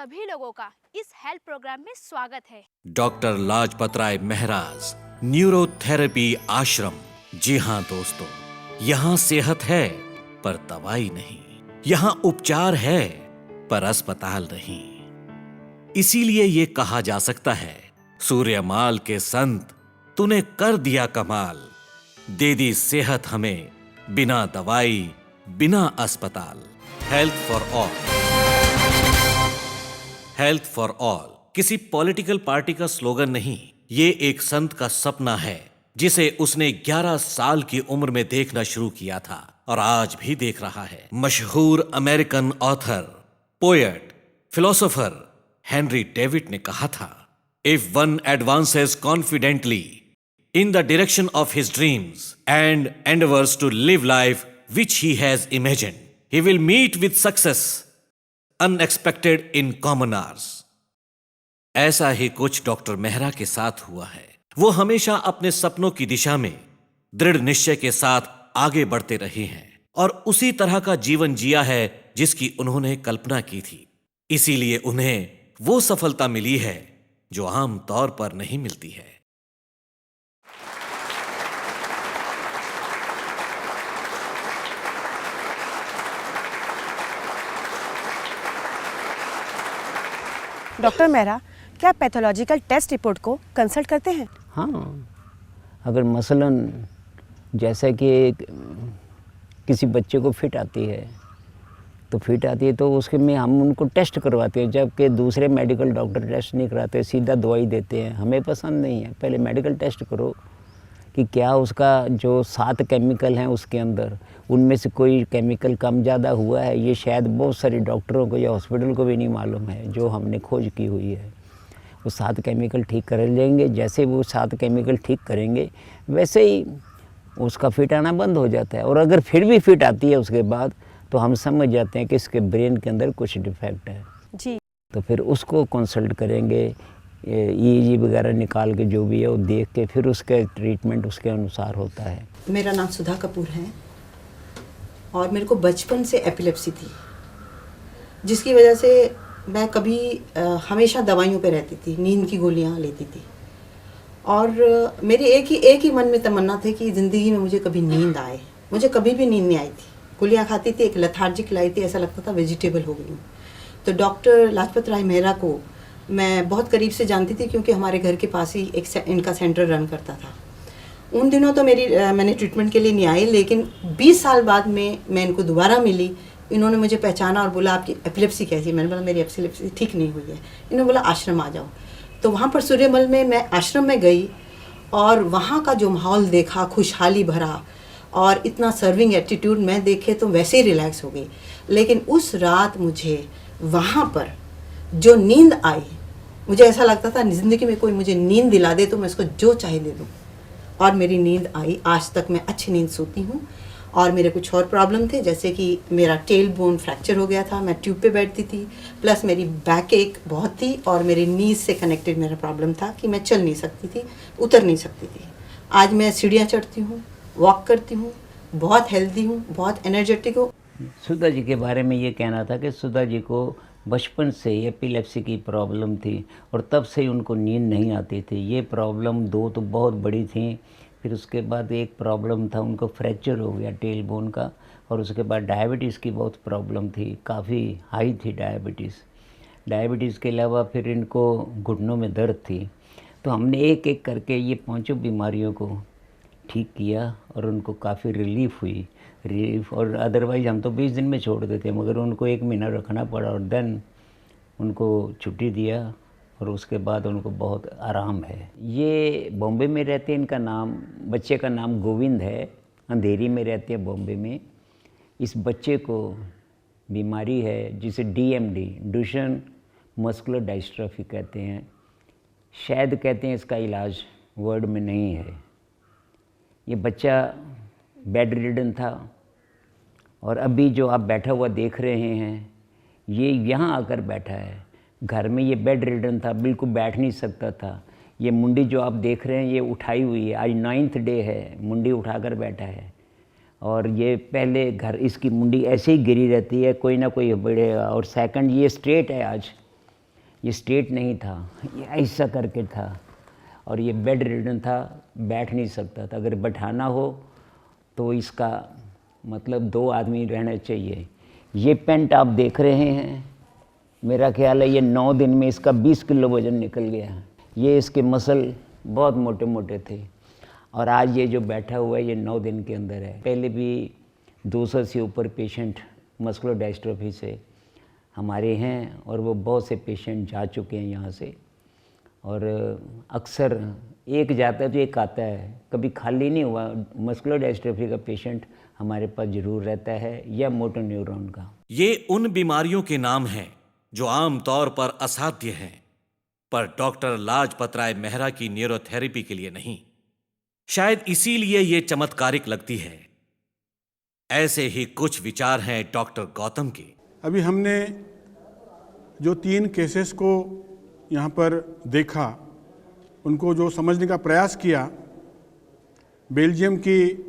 सभी लोगों का इस हेल्थ प्रोग्राम में स्वागत है। डॉक्टर लाजपत राय महराज न्यूरोथेरेपी आश्रम। जी हाँ दोस्तों, यहाँ सेहत है पर दवाई नहीं, यहाँ उपचार है पर अस्पताल नहीं। इसीलिए ये कहा जा सकता है, सूर्यमाल के संत तूने कर दिया कमाल, दे दी सेहत हमें बिना दवाई बिना अस्पताल। Health for all. Health for all किसी पॉलिटिकल पार्टी का स्लोगन नहीं, ये एक संत का सपना है जिसे उसने 11 साल की उम्र में देखना शुरू किया था और आज भी देख रहा है। मशहूर American author, poet, philosopher Henry David ने कहा था, if one advances confidently in the direction of his dreams and endeavors to live life which he has imagined, he will meet with success unexpected in common hours. ऐसा ही कुछ doctor Mehra के साथ हुआ है। वो हमेशा अपने सपनों की दिशा में दृढ़ निश्चय के साथ आगे बढ़ते रहे हैं और उसी तरह का जीवन जिया है जिसकी उन्होंने कल्पना की थी। इसीलिए उन्हें वो सफलता मिली है जो आम तौर पर नहीं मिलती है। डॉक्टर मेहरा, क्या पैथोलॉजिकल टेस्ट रिपोर्ट को कंसल्ट करते हैं? हाँ, अगर मसलन जैसा कि किसी बच्चे को फिट आती है तो उसके में हम उनको टेस्ट करवाते हैं, जबकि दूसरे मेडिकल डॉक्टर टेस्ट नहीं कराते, सीधा दवाई देते हैं। हमें पसंद नहीं है, पहले मेडिकल टेस्ट करो कि क्या उसका जो 7 केमिकल हैं उसके अंदर, उनमें से कोई केमिकल कम ज़्यादा हुआ है। ये शायद बहुत सारे डॉक्टरों को या हॉस्पिटल को भी नहीं मालूम है, जो हमने खोज की हुई है। वो 7 केमिकल ठीक कर लेंगे, जैसे वो 7 केमिकल ठीक करेंगे वैसे ही उसका फिट आना बंद हो जाता है। और अगर फिर भी फिट आती है उसके बाद, तो हम समझ जाते हैं कि इसके ब्रेन के अंदर कुछ डिफेक्ट है जी। तो फिर उसको कंसल्ट करेंगे, ईईजी वगैरह निकाल के जो भी है वो देख के फिर उसका ट्रीटमेंट उसके अनुसार होता है। मेरा नाम सुधा कपूर है और मेरे को बचपन से एपिलेप्सी थी, जिसकी वजह से मैं कभी हमेशा दवाइयों पे रहती थी, नींद की गोलियां लेती थी। और मेरी एक ही मन में तमन्ना थी कि ज़िंदगी में मुझे कभी नींद आए। मुझे कभी भी नींद नहीं आई थी, गोलियां खाती थी, एक लेथार्जिक लाई थी, ऐसा लगता था वेजिटेबल हो गई हूँ। तो डॉक्टर लाजपत राय मेहरा को मैं बहुत करीब से जानती थी, क्योंकि हमारे घर के पास ही इनका सेंटर रन करता था। उन दिनों तो मैंने ट्रीटमेंट के लिए नहीं आई, लेकिन 20 साल बाद में मैं इनको दोबारा मिली। इन्होंने मुझे पहचाना और बोला, आपकी एपिलेप्सी कैसी है? मैंने बोला, मेरी एपिलेप्सी ठीक नहीं हुई है। इन्होंने बोला, आश्रम आ जाओ। तो वहाँ पर सूर्यमल में मैं आश्रम में गई और वहाँ का जो माहौल देखा, खुशहाली भरा, और इतना सर्विंग एटीट्यूड मैं देखे तो वैसे ही रिलैक्स हो गई। लेकिन उस रात मुझे वहाँ पर जो नींद आई, मुझे ऐसा लगता था ज़िंदगी में कोई मुझे नींद दिला दे तो मैं उसको जो चाहे दे दूँ। और मेरी नींद आई। आज तक मैं अच्छी नींद सोती हूँ। और मेरे कुछ और प्रॉब्लम थे, जैसे कि मेरा टेल बोन फ्रैक्चर हो गया था, मैं ट्यूब पे बैठती थी, प्लस मेरी बैक एक बहुत थी, और मेरी नीज से कनेक्टेड मेरा प्रॉब्लम था कि मैं चल नहीं सकती थी, उतर नहीं सकती थी। आज मैं सीढ़ियाँ चढ़ती हूँ, वॉक करती हूँ, बहुत हेल्दी हूँ, बहुत एनर्जेटिक हूँ। सुधा जी के बारे में ये कहना था कि सुधा जी को बचपन से एपिलेप्सी की प्रॉब्लम थी और तब से ही उनको नींद नहीं आती थी। ये प्रॉब्लम 2 तो बहुत बड़ी थी, फिर उसके बाद एक प्रॉब्लम था, उनको फ्रैक्चर हो गया टेल बोन का, और उसके बाद डायबिटीज़ की बहुत प्रॉब्लम थी, काफ़ी हाई थी डायबिटीज़ के अलावा फिर इनको घुटनों में दर्द थी। तो हमने एक एक करके ये 5 बीमारियों को ठीक किया और उनको काफ़ी रिलीफ हुई। और अदरवाइज़ हम तो 20 दिन में छोड़ देते, मगर उनको 1 महीना रखना पड़ा और देन उनको छुट्टी दिया और उसके बाद उनको बहुत आराम है। ये बॉम्बे में रहते हैं, इनका नाम, बच्चे का नाम गोविंद है, अंधेरी में रहते हैं बॉम्बे में। इस बच्चे को बीमारी है जिसे DMD, ड्यूशेन मस्कुलर डिस्ट्रॉफी कहते हैं। शायद कहते हैं इसका इलाज वर्ड में नहीं है। ये बच्चा बेड रिडन था और अभी जो आप बैठा हुआ देख रहे हैं, ये यहाँ आकर बैठा है। घर में ये बेड रिडन था, बिल्कुल बैठ नहीं सकता था। ये मुंडी जो आप देख रहे हैं ये उठाई हुई है, आज 9th डे है, मुंडी उठाकर बैठा है। और ये पहले इसकी मुंडी ऐसे ही गिरी रहती है, कोई ना कोई बढ़ेगा। और सेकंड, ये स्ट्रेट है आज, ये स्ट्रेट नहीं था, ये ऐसा करके था और ये बेड रिडन था, बैठ नहीं सकता था। अगर बैठाना हो तो इसका मतलब 2 आदमी रहना चाहिए। ये पेंट आप देख रहे हैं, मेरा ख्याल है ये 9 दिन में इसका 20 किलो वज़न निकल गया। ये इसके मसल बहुत मोटे मोटे थे और आज ये जो बैठा हुआ है ये 9 दिन के अंदर है। पहले भी 200 से ऊपर पेशेंट मस्कुलर डिस्ट्रॉफी से हमारे हैं और वो बहुत से पेशेंट जा चुके हैं यहाँ से। और अक्सर एक जाता है तो एक आता है, कभी खाली नहीं हुआ। मस्कुलर डिस्ट्रॉफी का पेशेंट हमारे पास ज़रूर रहता है, या मोटर न्यूरॉन का। ये उन बीमारियों के नाम हैं जो आमतौर पर असाध्य हैं, पर डॉक्टर लाजपत राय मेहरा की न्यूरोथेरेपी के लिए नहीं। शायद इसीलिए ये चमत्कारिक लगती है। ऐसे ही कुछ विचार हैं डॉक्टर गौतम के। अभी हमने जो 3 केसेस को यहाँ पर देखा, उनको जो समझने का प्रयास किया, बेल्जियम की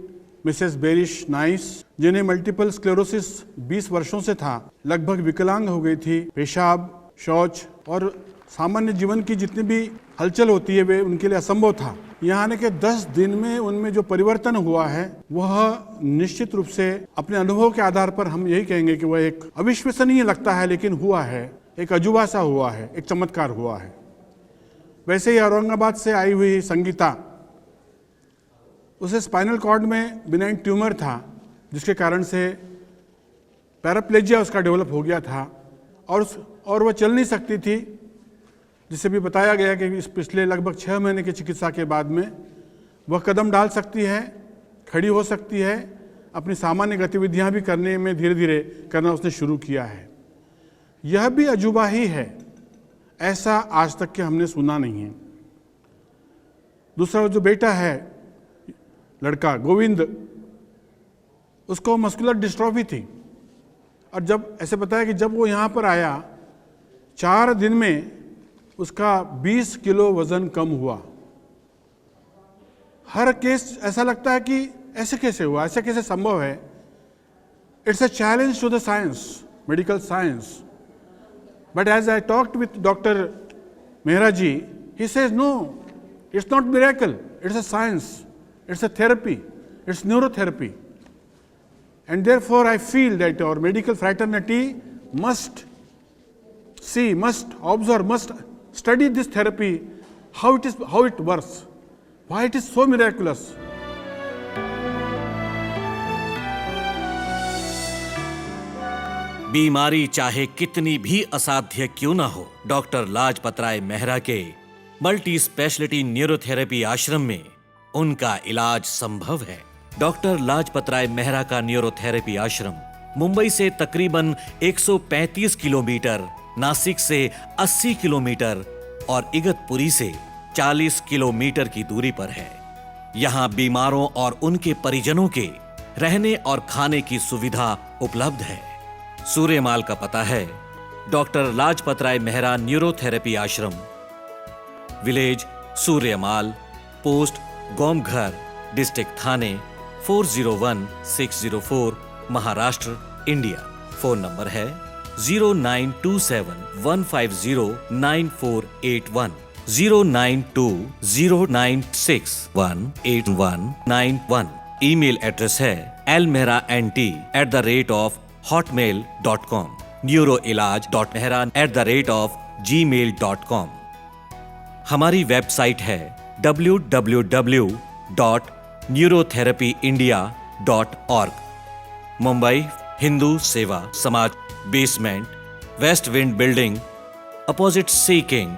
मिसेस बेरिश नाइस, जिन्हें मल्टीपल स्क्लेरोसिस 20 वर्षों से था, लगभग विकलांग हो गई थी, पेशाब, शौच और सामान्य जीवन की जितनी भी हलचल होती है वे उनके लिए असंभव था। यहाँ आने के 10 दिन में उनमें जो परिवर्तन हुआ है वह निश्चित रूप से अपने अनुभव के आधार पर हम यही कहेंगे कि वह एक अविश्वसनीय लगता है, लेकिन हुआ है, एक अजूबा सा हुआ है, एक चमत्कार हुआ है। वैसे ही औरंगाबाद से आई हुई संगीता, उसे स्पाइनल कॉर्ड में बिनाइन ट्यूमर था जिसके कारण से पैराप्लेजिया उसका डेवलप हो गया था और वह चल नहीं सकती थी, जिसे भी बताया गया कि इस पिछले लगभग 6 महीने की चिकित्सा के बाद में वह कदम डाल सकती है, खड़ी हो सकती है, अपनी सामान्य गतिविधियां भी करने में धीरे धीरे करना उसने शुरू किया है। यह भी अजूबा ही है, ऐसा आज तक के हमने सुना नहीं है। दूसरा जो बेटा है, लड़का गोविंद, उसको मस्कुलर डिस्ट्रॉफी थी और जब ऐसे बताया कि जब वो यहाँ पर आया 4 दिन में उसका 20 किलो वजन कम हुआ। हर केस ऐसा लगता है कि ऐसे कैसे हुआ, ऐसे कैसे संभव है। It's a challenge to the science, medical science. But as I talked with doctor Mehra ji, he says no, it's not miracle, it's a science, it's a therapy, it's neurotherapy. And therefore I feel that our medical fraternity must see, must observe, must study this therapy, how it works, why it is so miraculous. बीमारी चाहे कितनी भी असाध्य क्यों ना हो, doctor Lajpat Rai Mehra के multi speciality neurotherapy आश्रम में उनका इलाज संभव है। डॉक्टर लाजपत राय मेहरा का न्यूरोथेरेपी आश्रम मुंबई से तकरीबन 135 किलोमीटर, नासिक से 80 किलोमीटर और इगतपुरी से 40 किलोमीटर की दूरी पर है। यहाँ बीमारों और उनके परिजनों के रहने और खाने की सुविधा उपलब्ध है। सूर्यमाल का पता है डॉक्टर लाजपत राय मेहरा न्यूरोथेरेपी आश्रम, विलेज सूर्यमाल, पोस्ट गोमघर, डिस्ट्रिक्ट थाने 401604, महाराष्ट्र, इंडिया। फोन नंबर है 092715094810, 0920961891। ईमेल एड्रेस है almehra@hotmail.com, neuroilaj.mehra@gmail.com। हमारी वेबसाइट है www.neurotherapyindia.org। Mumbai Hindu Seva Samaj, basement, West Wind building, opposite Sea King,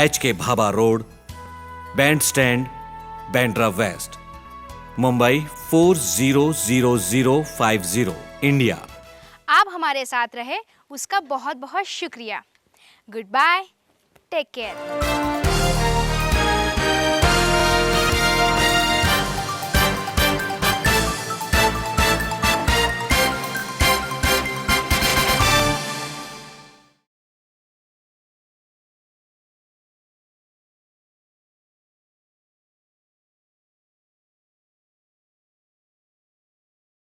HK Bhabha road, Bandstand, Bandra west, Mumbai 400050, India. आप हमारे साथ रहे उसका बहुत बहुत शुक्रिया। Goodbye, take care.